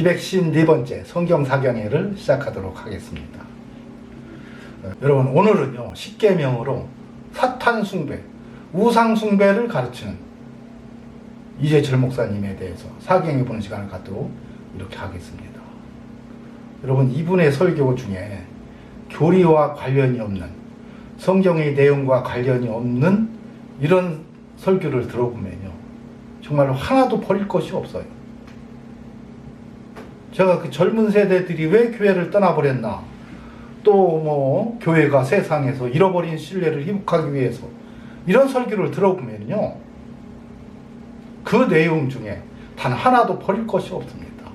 254번째 성경사경회를 시작하도록 하겠습니다. 여러분, 오늘은요, 십계명으로 사탄 숭배, 우상 숭배를 가르치는 이재철 목사님에 대해서 사경해 보는 시간을 갖도록 이렇게 하겠습니다. 여러분, 이분의 설교 중에 교리와 관련이 없는, 성경의 내용과 관련이 없는 이런 설교를 들어보면요, 정말로 하나도 버릴 것이 없어요. 제가 그 젊은 세대들이 왜 교회를 떠나버렸나, 또 교회가 세상에서 잃어버린 신뢰를 회복하기 위해서 이런 설교를 들어보면요, 그 내용 중에 단 하나도 버릴 것이 없습니다.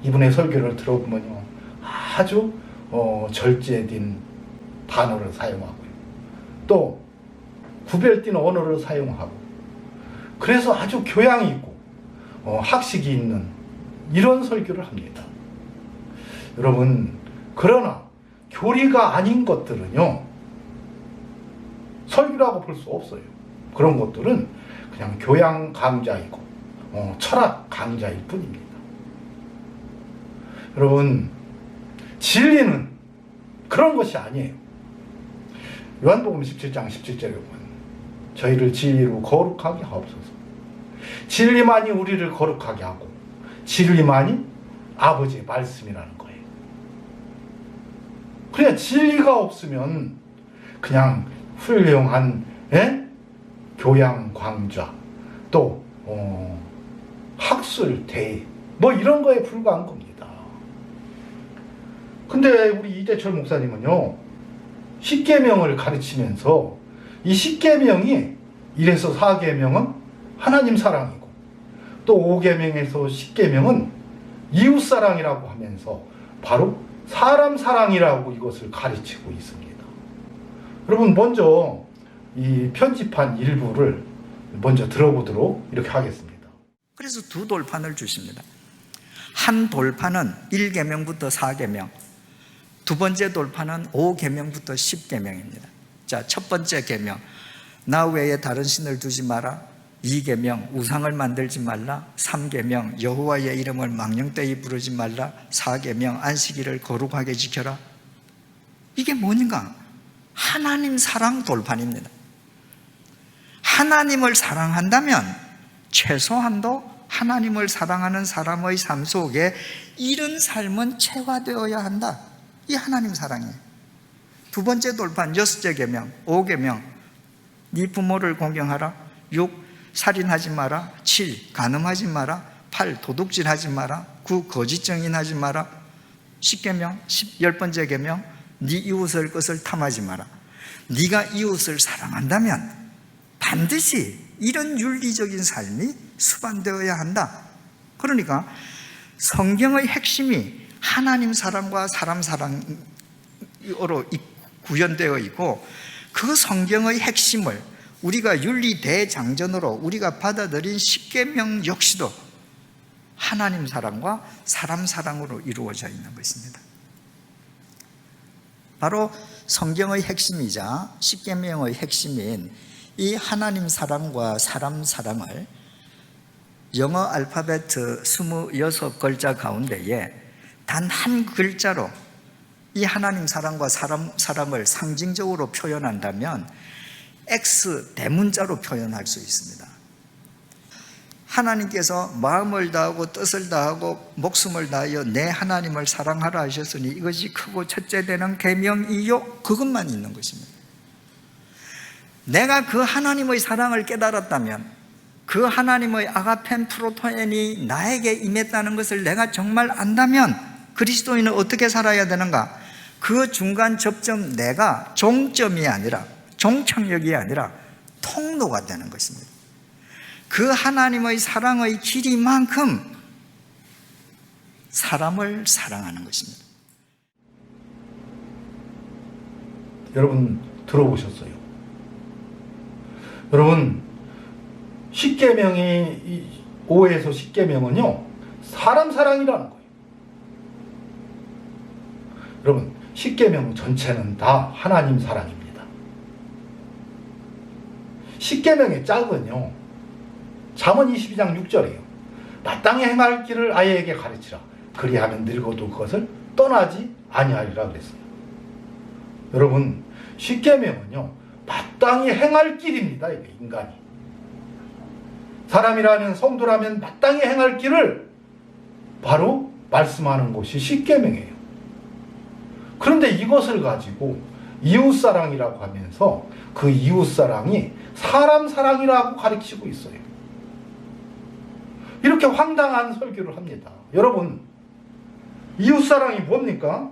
이분의 설교를 들어보면요, 아주 절제된 단어를 사용하고요, 또 구별된 언어를 사용하고, 그래서 아주 교양이 있고 학식이 있는 이런 설교를 합니다. 여러분, 그러나 교리가 아닌 것들은요, 설교라고 볼 수 없어요. 그런 것들은 그냥 교양 강좌이고 철학 강좌일 뿐입니다. 여러분, 진리는 그런 것이 아니에요. 요한복음 17장 17절에 보면 저희를 진리로 거룩하게 하옵소서. 진리만이 우리를 거룩하게 하고 진리만이 아버지의 말씀이라는 거예요. 그냥 진리가 없으면 그냥 훌륭한 교양 강좌, 또 학술 대회 이런 거에 불과한 겁니다. 근데 우리 이재철 목사님은요, 십계명을 가르치면서 이 십계명이 1에서 4계명은 하나님 사랑이고, 또 5계명에서 10계명은 이웃사랑이라고 하면서 바로 사람 사랑이라고 이것을 가르치고 있습니다. 여러분, 먼저 이 편집한 일부를 먼저 들어보도록 이렇게 하겠습니다. 그래서 두 돌판을 주십니다. 한 돌판은 1계명부터 4계명, 두 번째 돌판은 5계명부터 10계명입니다. 자, 첫 번째 계명, 나 외에 다른 신을 두지 마라. 2계명, 우상을 만들지 말라. 3계명, 여호와의 이름을 망령되이 부르지 말라. 4계명, 안식일을 거룩하게 지켜라. 이게 뭔가? 하나님 사랑 돌판입니다. 하나님을 사랑한다면 최소한도 하나님을 사랑하는 사람의 삶 속에 이런 삶은 체화되어야 한다. 이 하나님 사랑이에요. 두 번째 돌판, 6째 계명, 5계명, 네 부모를 공경하라. 6, 살인하지 마라. 7, 간음하지 마라. 8, 도둑질하지 마라. 9, 거짓 증인하지 마라. 10계명, 10번째 계명, 네 이웃을 것을 탐하지 마라. 네가 이웃을 사랑한다면 반드시 이런 윤리적인 삶이 수반되어야 한다. 그러니까 성경의 핵심이 하나님 사랑과 사람 사랑으로 구현되어 있고, 그 성경의 핵심을 우리가 윤리 대장전으로 우리가 받아들인 십계명 역시도 하나님 사랑과 사람 사랑으로 이루어져 있는 것입니다. 바로 성경의 핵심이자 십계명의 핵심인 이 하나님 사랑과 사람 사랑을 영어 알파벳 26글자 가운데에 단 한 글자로 이 하나님 사랑과 사람 사랑을 상징적으로 표현한다면 X 대문자로 표현할 수 있습니다. 하나님께서 마음을 다하고 뜻을 다하고 목숨을 다하여 내 하나님을 사랑하라 하셨으니 이것이 크고 첫째 되는 계명이요, 그것만 있는 것입니다. 내가 그 하나님의 사랑을 깨달았다면, 그 하나님의 아가펜 프로토엔이 나에게 임했다는 것을 내가 정말 안다면 그리스도인은 어떻게 살아야 되는가? 그 중간 접점, 내가 종점이 아니라, 종착역이 아니라 통로가 되는 것입니다. 그 하나님의 사랑의 길이만큼 사람을 사랑하는 것입니다. 여러분, 들어보셨어요? 여러분, 10계명이 5에서 10계명은요, 사람 사랑이라는 거예요. 여러분, 10계명 전체는 다 하나님 사랑입니다. 10계명의 짝은요, 잠언 22장 6절이에요. 마땅히 행할 길을 아이에게 가르치라. 그리하면 늙어도 그것을 떠나지 아니하리라 그랬어요. 여러분, 십계명은요, 마땅히 행할 길입니다. 이게 인간이. 사람이라면, 성도라면 마땅히 행할 길을 바로 말씀하는 것이 십계명이에요. 그런데 이것을 가지고 이웃사랑이라고 하면서 그 이웃사랑이 사람사랑이라고 가르치고 있어요. 이렇게 황당한 설교를 합니다. 여러분, 이웃사랑이 뭡니까?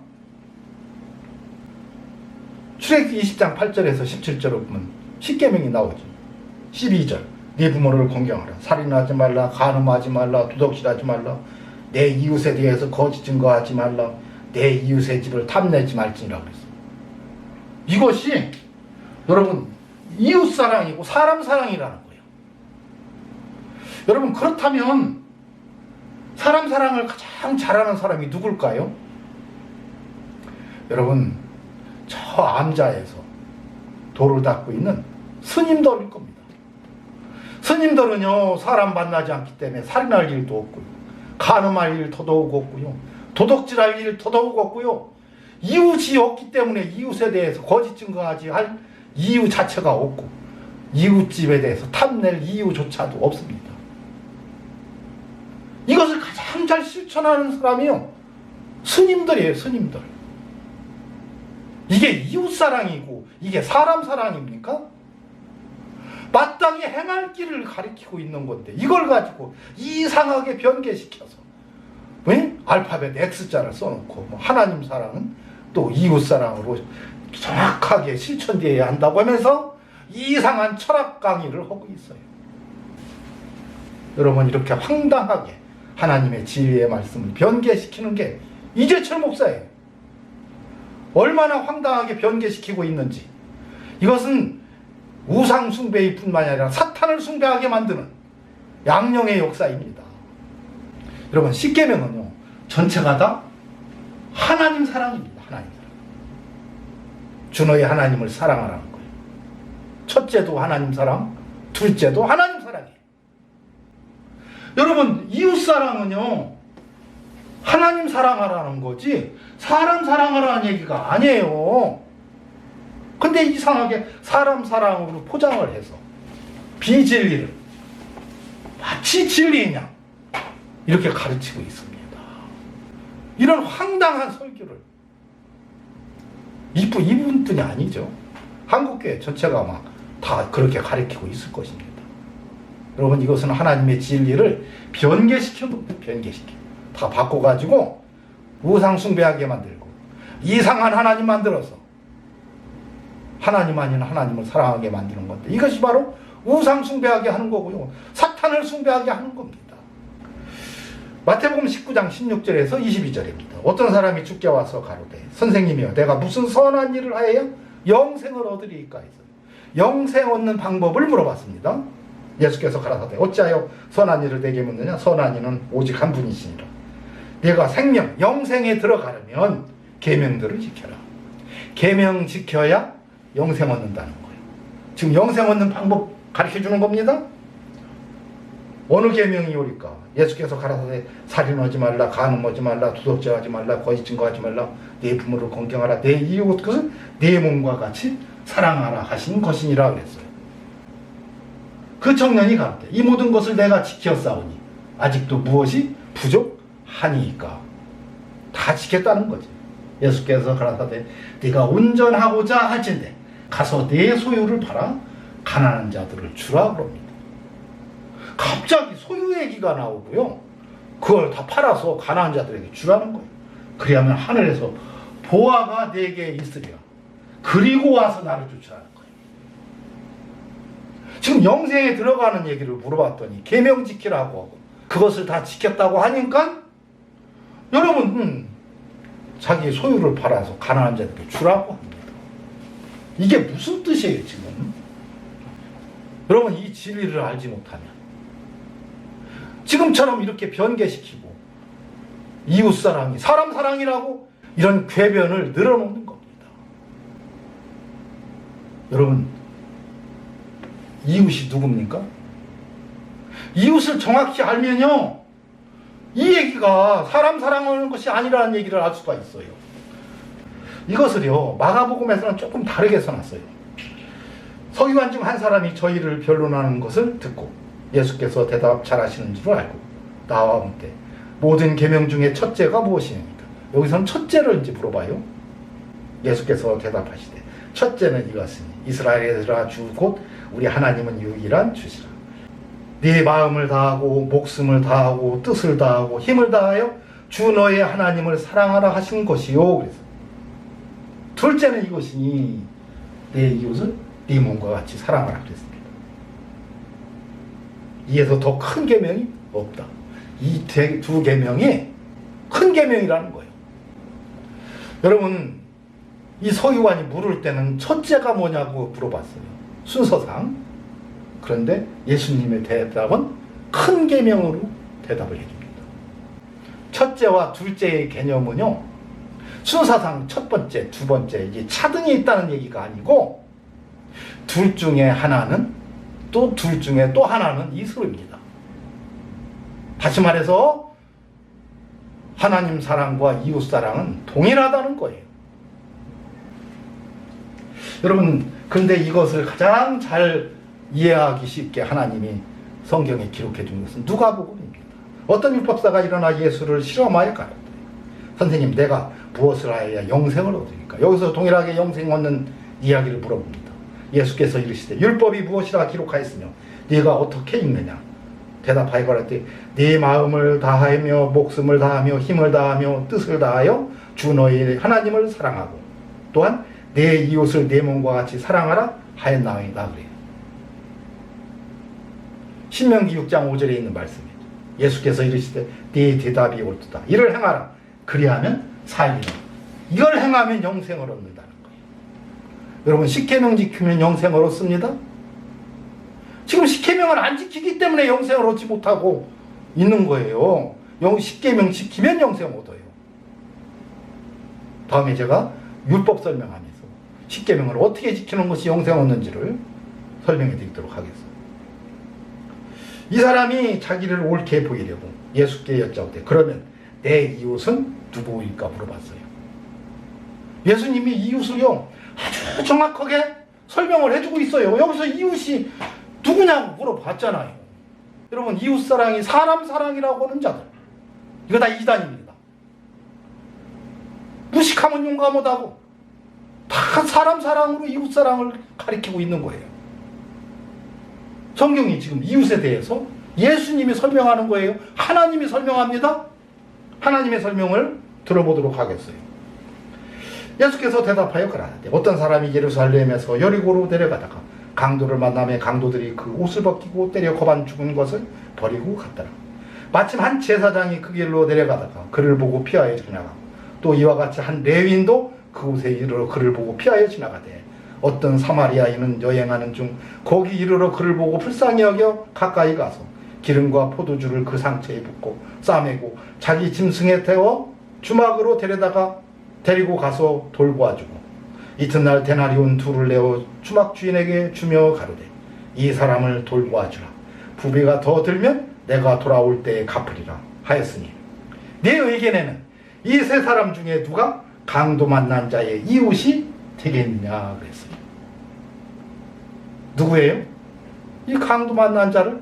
출애굽기 20장 8절에서 17절을 보면 십계명이 나오죠. 12절, 네 부모를 공경하라. 살인하지 말라. 간음하지 말라. 도둑질하지 말라. 내 이웃에 대해서 거짓 증거하지 말라. 내 이웃의 집을 탐내지 말지니라 그랬어요. 이것이 여러분 이웃사랑이고 사람사랑이라는 거예요. 여러분, 그렇다면 사람사랑을 가장 잘하는 사람이 누굴까요? 여러분, 저 암자에서 도를 닦고 있는 스님들일 겁니다. 스님들은요, 사람 만나지 않기 때문에 살인할 일도 없고요, 간음할 일 더더욱 없고요, 도둑질할 일 더더욱 없고요, 이웃이 없기 때문에 이웃에 대해서 거짓 증거하지 할 이유 자체가 없고, 이웃집에 대해서 탐낼 이유조차도 없습니다. 이것을 가장 잘 실천하는 사람이요, 스님들이에요. 스님들. 이게 이웃사랑이고 이게 사람사랑입니까? 마땅히 행할 길을 가리키고 있는 건데 이걸 가지고 이상하게 변개시켜서 알파벳 X자를 써놓고 하나님 사랑은 또 이웃사랑으로 정확하게 실천되어야 한다고 하면서 이상한 철학 강의를 하고 있어요. 여러분, 이렇게 황당하게 하나님의 진리의 말씀을 변개시키는 게 이재철 목사예요. 얼마나 황당하게 변개시키고 있는지. 이것은 우상 숭배일 뿐만이 아니라 사탄을 숭배하게 만드는 양령의 역사입니다. 여러분, 십계명은요, 전체가 다 하나님 사랑입니다. 하나님 사랑. 주 너의 하나님을 사랑하라는 거예요. 첫째도 하나님 사랑, 둘째도 하나님 사랑이에요. 여러분, 이웃 사랑은요, 하나님 사랑하라는 거지 사람 사랑하라는 얘기가 아니에요. 근데 이상하게 사람 사랑으로 포장을 해서 비진리를 마치 진리냐 이렇게 가르치고 있습니다. 이런 황당한 설교를 이분뿐이 아니죠. 한국교회 전체가 막 다 그렇게 가르치고 있을 것입니다. 여러분, 이것은 하나님의 진리를 변개시키는 겁니다. 변개시켜. 다 바꿔가지고 우상 숭배하게 만들고 이상한 하나님 만들어서 하나님 아닌 하나님을 사랑하게 만드는 건데 이것이 바로 우상 숭배하게 하는 거고요, 사탄을 숭배하게 하는 겁니다. 마태복음 19장 16절에서 22절입니다. 어떤 사람이 주께 와서 가로되 선생님이여 내가 무슨 선한 일을 하여야 영생을 얻으리이까 해서 영생 얻는 방법을 물어봤습니다. 예수께서 가라사대 어찌하여 선한 일을 내게 묻느냐? 선한 이는 오직 한 분이시니라. 내가 생명 영생에 들어가려면 계명들을 지켜라. 계명 지켜야 영생 얻는다는 거예요. 지금 영생 얻는 방법 가르쳐주는 겁니다. 어느 계명이 옳을까? 예수께서 가라사대 살인하지 말라, 간음하지 말라, 도둑질하지 말라, 거짓 증거하지 말라, 내 부모를 공경하라, 내 이웃 그것은 내 몸과 같이 사랑하라 하신 것이니라 그랬어요. 그 청년이 가로되 이 모든 것을 내가 지켰사오니 아직도 무엇이 부족하니까. 다 지켰다는 거지. 예수께서 가라사대 네가 온전하고자 할진대 가서 내 소유를 팔아 가난한 자들을 주라 그럽니다. 갑자기 소유 얘기가 나오고요, 그걸 다 팔아서 가난한 자들에게 주라는 거예요. 그리하면 하늘에서 보화가 내게 있으리라. 그리고 와서 나를 쫓아라는 거예요. 지금 영생에 들어가는 얘기를 물어봤더니 계명 지키라고 하고 그것을 다 지켰다고 하니까 여러분, 자기 소유를 팔아서 가난한 자들에게 주라고 합니다. 이게 무슨 뜻이에요 지금? 여러분, 이 진리를 알지 못하면 지금처럼 이렇게 변개시키고 이웃사랑이 사람사랑이라고 이런 궤변을 늘어놓는 겁니다. 여러분, 이웃이 누굽니까? 이웃을 정확히 알면요, 얘기가 사람 사랑하는 것이 아니라는 얘기를 알 수가 있어요. 이것을요, 마가복음에서는 조금 다르게 써놨어요. 서기관 중 한 사람이 저희를 변론하는 것을 듣고 예수께서 대답 잘하시는 줄 알고 나와 묻되 모든 계명 중에 첫째가 무엇이니까? 여기서는 첫째를 이제 물어봐요. 예수께서 대답하시되 첫째는 이것이니 이스라엘에라 주 곧 우리 하나님은 유일한 주시라. 네 마음을 다하고 목숨을 다하고 뜻을 다하고 힘을 다하여 주 너의 하나님을 사랑하라 하신 것이요. 그래서 둘째는 이것이니 내 이웃을 네 몸과 같이 사랑하라 그랬습니다. 이에서 더 큰 계명이 없다. 이 두 계명이 큰 계명이라는 거예요. 여러분, 이 서기관이 물을 때는 첫째가 뭐냐고 물어봤어요. 순서상. 그런데 예수님의 대답은 큰 계명으로 대답을 해줍니다. 첫째와 둘째의 개념은요, 순서상 첫 번째, 두 번째 이게 차등이 있다는 얘기가 아니고 둘 중에 하나는 또 둘 중에 또 하나는 이스로입니다. 다시 말해서 하나님 사랑과 이웃 사랑은 동일하다는 거예요. 여러분, 그런데 이것을 가장 잘 이해하기 쉽게 하나님이 성경에 기록해 준 것은 누가복음입니다. 어떤 율법사가 일어나 예수를 실험하여 가라되 선생님, 내가 무엇을 하여야 영생을 얻으니까? 여기서 동일하게 영생 얻는 이야기를 물어봅니다. 예수께서 이르시되 율법이 무엇이라 기록하였으며 네가 어떻게 읽느냐? 대답하여 가라되 네 마음을 다하며 목숨을 다하며 힘을 다하며 뜻을 다하여 주 너의 하나님을 사랑하고 또한 내 이웃을 내 몸과 같이 사랑하라 하였나이다 그래요. 신명기 6장 5절에 있는 말씀이에요. 예수께서 이르시되 네 대답이 옳도다. 이를 행하라. 그리하면 살리라. 이걸 행하면 영생을 얻는다는 거예요. 여러분, 십계명 지키면 영생을 얻습니다. 지금 십계명을 안 지키기 때문에 영생을 얻지 못하고 있는 거예요. 십계명 지키면 영생 얻어요. 다음에 제가 율법 설명하면서 십계명을 어떻게 지키는 것이 영생 얻는지를 설명해 드리도록 하겠습니다. 이 사람이 자기를 옳게 보이려고 예수께 여짜오되 그러면 내 이웃은 누구일까 물어봤어요. 예수님이 이웃을요 아주 정확하게 설명을 해주고 있어요. 여기서 이웃이 누구냐고 물어봤잖아요. 여러분, 이웃사랑이 사람 사랑이라고 하는 자들, 이거 다 이단입니다. 무식하면 용감 못하고 다 사람 사랑으로 이웃사랑을 가리키고 있는 거예요. 성경이 지금 이웃에 대해서 예수님이 설명하는 거예요. 하나님이 설명합니다. 하나님의 설명을 들어보도록 하겠어요. 예수께서 대답하여 가라사대 어떤 사람이 예루살렘에서 여리고로 내려가다가 강도를 만나며 강도들이 그 옷을 벗기고 때려 거반 죽은 것을 버리고 갔더라. 마침 한 제사장이 그 길로 내려가다가 그를 보고 피하여 지나가고 또 이와 같이 한 레위인도 그곳에 이르러 그를 보고 피하여 지나가되 어떤 사마리아인은 여행하는 중 거기 이르러 그를 보고 불쌍히 여겨 가까이 가서 기름과 포도주를 그 상처에 붓고 싸매고 자기 짐승에 태워 주막으로 데리고 가서 돌보아주고 이튿날 데나리온 둘을 내어 주막 주인에게 주며 가로되 이 사람을 돌보아주라. 부비가 더 들면 내가 돌아올 때에 갚으리라 하였으니 네 의견에는 이 세 사람 중에 누가 강도 만난 자의 이웃이 되겠느냐 그랬어요. 누구예요? 이 강도 만난 자를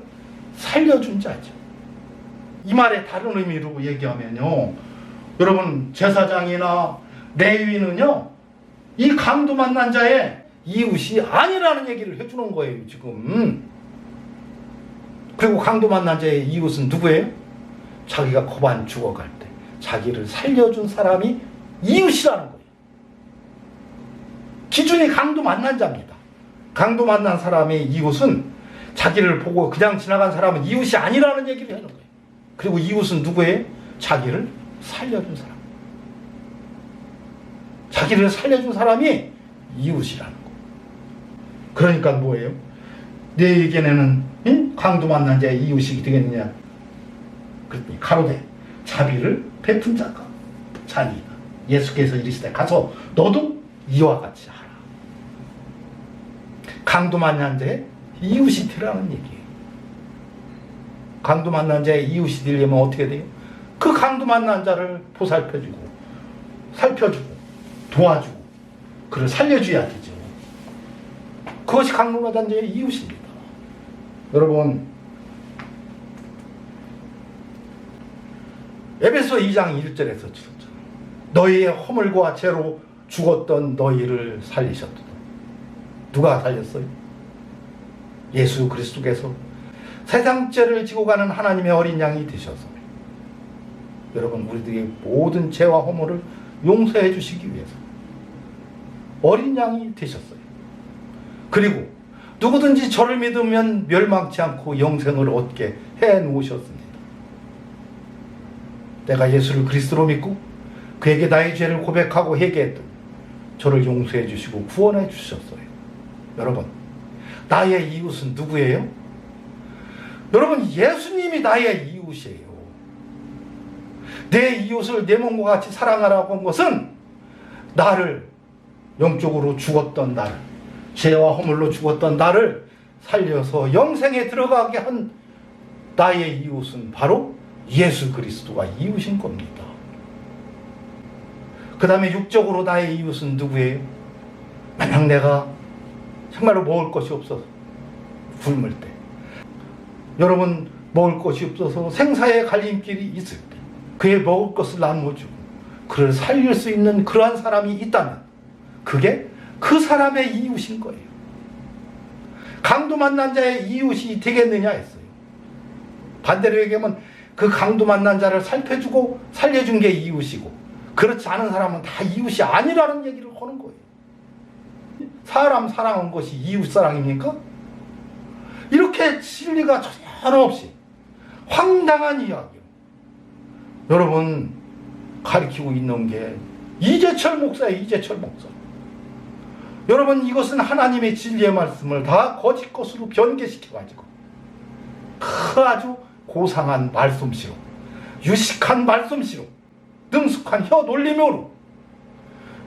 살려준 자죠. 이 말의 다른 의미로 얘기하면요, 여러분, 제사장이나 레위인은요 이 강도 만난 자의 이웃이 아니라는 얘기를 해주는 거예요 지금. 그리고 강도 만난 자의 이웃은 누구예요? 자기가 거반 죽어갈 때 자기를 살려준 사람이 이웃이라는 거예요. 기준이 강도 만난 자입니다. 강도 만난 사람의 이웃은 자기를 보고 그냥 지나간 사람은 이웃이 아니라는 얘기를 하는 거예요. 그리고 이웃은 누구예요? 자기를 살려준 사람. 자기를 살려준 사람이 이웃이라는 거. 그러니까 뭐예요? 내 의견에는 강도 만난 자의 이웃이 되겠느냐? 그랬더니 가로되 자비를 베푼 자가 자기가. 예수께서 이르시되 가서 너도 이와 같이 하라. 강도 만난 자의 이웃이 되라는 얘기예요. 강도 만난 자의 이웃이 되려면 어떻게 돼요? 그 강도 만난 자를 보살펴주고 살펴주고 도와주고 그를 살려줘야 되죠. 그것이 강도 만난 자의 이웃입니다. 여러분, 에베소 2장 1절에서 주셨죠. 너희의 허물과 죄로 죽었던 너희를 살리셨다. 누가 살렸어요? 예수 그리스도께서 세상 죄를 지고 가는 하나님의 어린 양이 되셔서 여러분, 우리들의 모든 죄와 허물을 용서해 주시기 위해서 어린 양이 되셨어요. 그리고 누구든지 저를 믿으면 멸망치 않고 영생을 얻게 해 놓으셨습니다. 내가 예수를 그리스도로 믿고 그에게 나의 죄를 고백하고 회개했더니 저를 용서해 주시고 구원해 주셨어요. 여러분, 나의 이웃은 누구예요? 여러분, 예수님이 나의 이웃이에요. 내 이웃을 내 몸과 같이 사랑하라고 한 것은 나를 영적으로 죽었던 나를, 죄와 허물로 죽었던 나를 살려서 영생에 들어가게 한 나의 이웃은 바로 예수 그리스도가 이웃인 겁니다. 그 다음에 육적으로 나의 이웃은 누구예요? 만약 내가 정말로 먹을 것이 없어서 굶을 때, 여러분, 먹을 것이 없어서 생사의 갈림길이 있을 때 그의 먹을 것을 나누어주고 그를 살릴 수 있는 그러한 사람이 있다면 그게 그 사람의 이웃인 거예요. 강도 만난 자의 이웃이 되겠느냐 했어요. 반대로 얘기하면 그 강도 만난 자를 살펴주고 살려준 게 이웃이고 그렇지 않은 사람은 다 이웃이 아니라는 얘기를 하는 거예요. 사람 사랑한 것이 이웃 사랑입니까? 이렇게 진리가 전혀 없이 황당한 이야기를 여러분 가리키고 있는 게 이재철 목사예요. 이재철 목사. 여러분, 이것은 하나님의 진리의 말씀을 다 거짓 것으로 변개시켜가지고 그 아주 고상한 말솜씨로, 유식한 말솜씨로, 능숙한 혀 놀림으로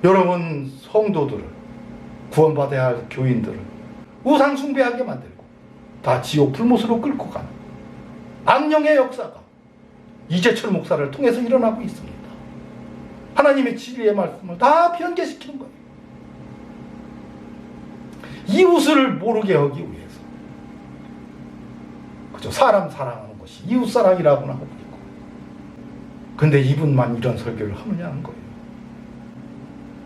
여러분 성도들을, 구원받아야 할 교인들을 우상 숭배하게 만들고 다 지옥 불못으로 끌고 가는 악령의 역사가 이재철 목사를 통해서 일어나고 있습니다. 하나님의 진리의 말씀을 다 변개시키는 거예요. 이웃을 모르게 하기 위해서. 그죠? 사람 사랑하는 것이 이웃 사랑이라고나 하고 있고. 근데 이분만 이런 설교를 하느냐는 거예요.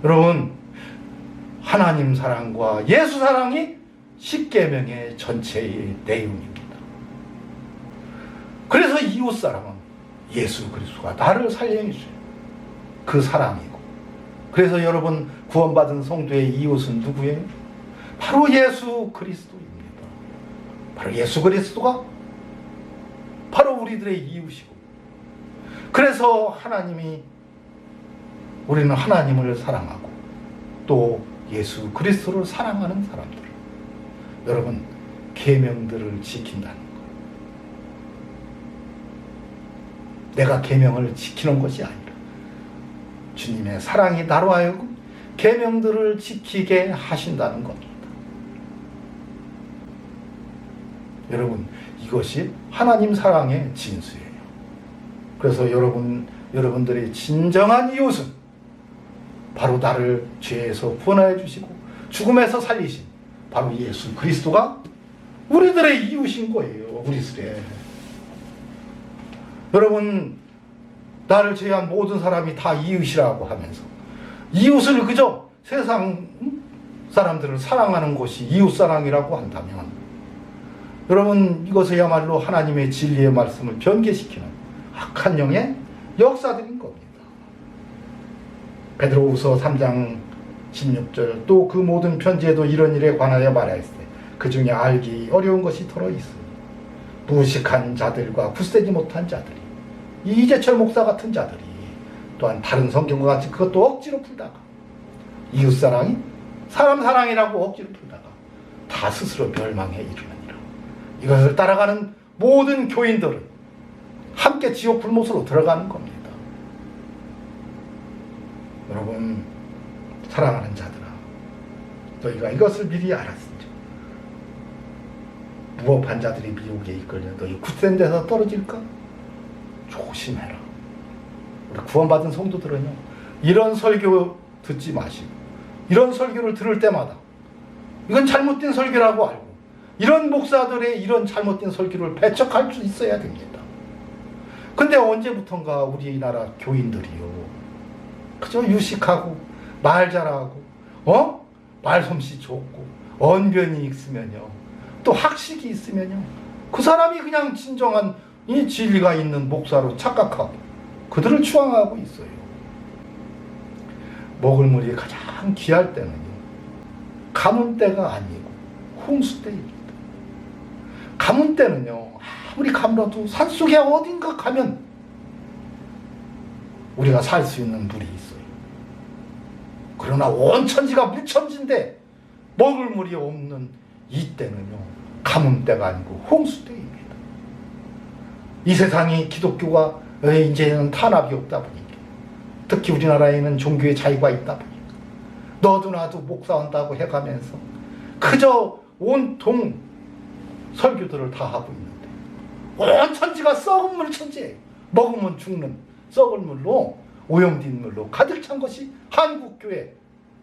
여러분, 하나님 사랑과 예수 사랑이 십계명의 전체의 내용입니다. 그래서 이웃 사랑은 예수 그리스도가 나를 살려해 주세요. 그 사랑이고. 그래서 여러분, 구원받은 성도의 이웃은 누구예요? 바로 예수 그리스도입니다. 바로 예수 그리스도가 바로 우리들의 이웃이고. 그래서 하나님이, 우리는 하나님을 사랑하고 또 예수 그리스도를 사랑하는 사람들, 여러분, 계명들을 지킨다는 것. 내가 계명을 지키는 것이 아니라 주님의 사랑이 나로 하여금 계명들을 지키게 하신다는 겁니다. 여러분, 이것이 하나님 사랑의 진수예요. 그래서 여러분들의 진정한 이웃은 바로 나를 죄에서 구원하여 주시고 죽음에서 살리신 바로 예수 그리스도가 우리들의 이웃인 거예요. 우리들의. 여러분, 나를 제외한 모든 사람이 다 이웃이라고 하면서 이웃을 그저 세상 사람들을 사랑하는 것이 이웃사랑이라고 한다면 여러분, 이것이야말로 하나님의 진리의 말씀을 변개시키는 악한 영의 역사들인 겁니다. 베드로후서 3장 16절, 또 그 모든 편지에도 이런 일에 관하여 말하였으되 그 중에 알기 어려운 것이 더러 있으니 무식한 자들과 굳세지 못한 자들이, 이재철 목사 같은 자들이 또한 다른 성경과 같이 그것도 억지로 풀다가 이웃사랑이 사람 사랑이라고 억지로 풀다가 다 스스로 멸망에 이르느니라. 이것을 따라가는 모든 교인들은 함께 지옥 불못으로 들어가는 겁니다. 여러분, 사랑하는 자들아, 너희가 이것을 미리 알았으니 무법한 자들이 미혹에 이끌려 너희 굳센 데서 떨어질까? 조심해라. 우리 구원받은 성도들은요, 이런 설교 듣지 마시고, 이런 설교를 들을 때마다 이건 잘못된 설교라고 알고, 이런 목사들의 이런 잘못된 설교를 배척할 수 있어야 됩니다. 근데 언제부턴가 우리나라 교인들이요, 그저 유식하고 말 잘하고 말솜씨 좋고 언변이 있으면요, 또 학식이 있으면요, 그 사람이 그냥 진정한 이 진리가 있는 목사로 착각하고 그들을 추앙하고 있어요. 먹을 물이 가장 귀할 때는요, 가뭄 때가 아니고 홍수 때입니다. 가뭄 때는요, 아무리 가물어도 산속에 어딘가 가면 우리가 살 수 있는 물이 있어요. 그러나 온 천지가 물천지인데 먹을 물이 없는 이때는요, 가뭄 때가 아니고 홍수 때입니다. 이 세상이 기독교가 이제는 탄압이 없다 보니까, 특히 우리나라에는 종교의 자유가 있다 보니까 너도 나도 목사한다고 해가면서 그저 온통 설교들을 다 하고 있는데 온 천지가 썩은 물 천지예요. 먹으면 죽는 썩은 물로, 오염된 물로 가득 찬 것이 한국교회,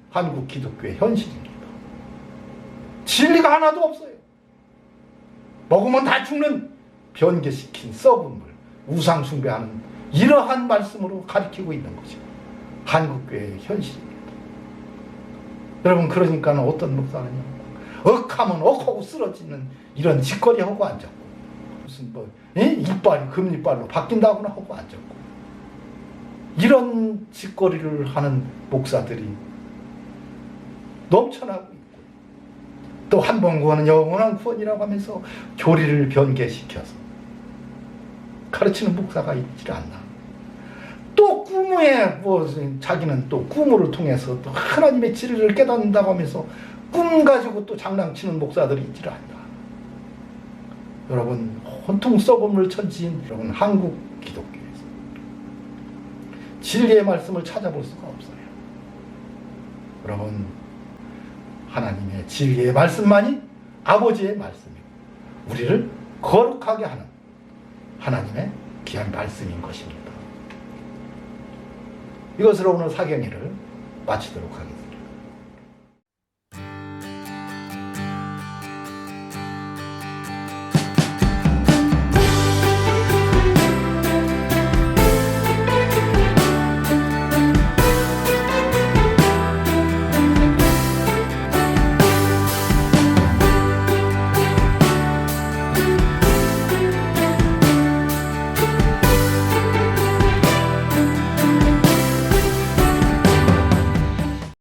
한국 기독교의 현실입니다. 진리가 하나도 없어요. 먹으면 다 죽는 변개시킨 썩은 물, 우상 숭배하는 이러한 말씀으로 가리키고 있는 것이 한국교회의 현실입니다. 여러분, 그러니까 어떤 목사는요, 억하면 억하고 쓰러지는 이런 짓거리 하고 앉았고, 무슨 이빨이 금이빨로 바뀐다거나 하고 앉았고, 이런 짓거리를 하는 목사들이 넘쳐나고 있고, 또 한 번 구원은 영원한 구원이라고 하면서 교리를 변개시켜서 가르치는 목사가 있지 않나. 또 꿈에 자기는 또 꿈을 통해서 또 하나님의 진리를 깨닫는다고 하면서 꿈 가지고 또 장난치는 목사들이 있지 않나. 여러분, 온통 썩은 물 천지인 여러분, 한국 기독교에서 진리의 말씀을 찾아볼 수가 없어요. 여러분, 하나님의 진리의 말씀만이 아버지의 말씀이고 우리를 거룩하게 하는 하나님의 귀한 말씀인 것입니다. 이것으로 오늘 사경회를 마치도록 하겠습니다.